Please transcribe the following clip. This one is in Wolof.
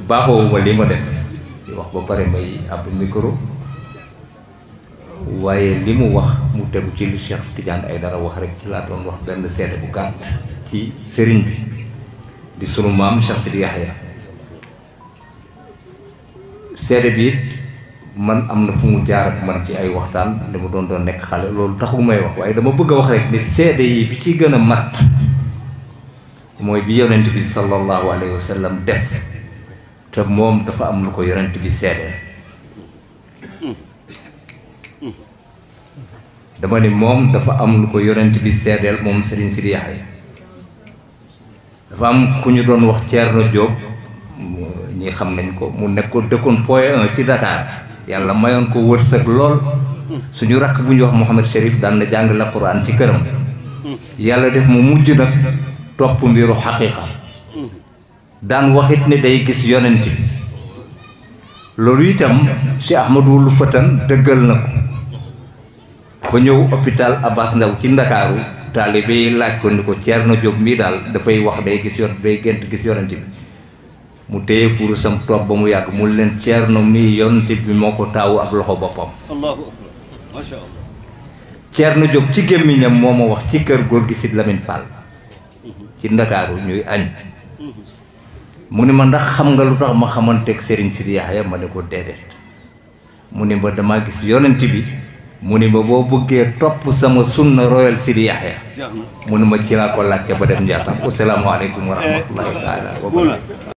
baaxoowuma li ma def di wax ba pare may ab micro waaye li mu wax mu tegu ci li Cheikh Tidiane Aidara wax rek ci laa doon wax benn seede bu gàtt ci sëriñ bi di sunu maam Cheikh Sidi Yahya seede bi it man am na fu mu jaar ak man ci ay waxtaan li mu doon nekk xale loolu taxul may wax waaye dama bëgg a wax rek ni seede yi bi ci gën a mat mooy bi yonent bi sallallahu alayhi wa sallam def te moom dafa am lu ko yonent bi seedeel dama ni moom dafa am lu ko yonent bi seedeel moom Serigne Sidi Yahya dafa am ku ñu doon wax Thierno Diop ñi xam nañ ko mu nekkoon dëkkoon Point 1 ci Dakar yàlla mayoon ko wërsëg lool suñu rakk bu ñu wax Mouhamed Chérif daan na jàng la Quran ci këram yàlla def mu mujj nag topp mbiru xaqiiqa daan waxit ne day gis yonent bi loolu itam Cheikh Ahmadou Lu Fatan dëggal na ko fa ñëw hôpital Abass Ndao ci Ndakaaru taalibe yi laaj ko ni ko Thierno Diop mii daal dafay wax day gént gis yonent bi mu téye kurusam toog ba mu yàgg mu leen Thierno mii yonent bi moo ko taawu ak loxo boppam. Allahu akbar masha Allah. Thierno Diop ci gémmiñam moo ma wax ci kër góor gi Sid Lamine Fall ci Ndakaaru ñuy añ mu ni ma ndax xam nga lu tax ma xamanteeg Serigne Sidi Yahya ma ne ko déedéet mu ni ma damaa gis yonent bi mu ni ma boo bëggee topp sama sunna royal Sidi Yahya mu ni ma ci laa ko laajte ba dem Ndiassane. Assalaamu aleykum wa rahmatullahi taala wa barakatuh.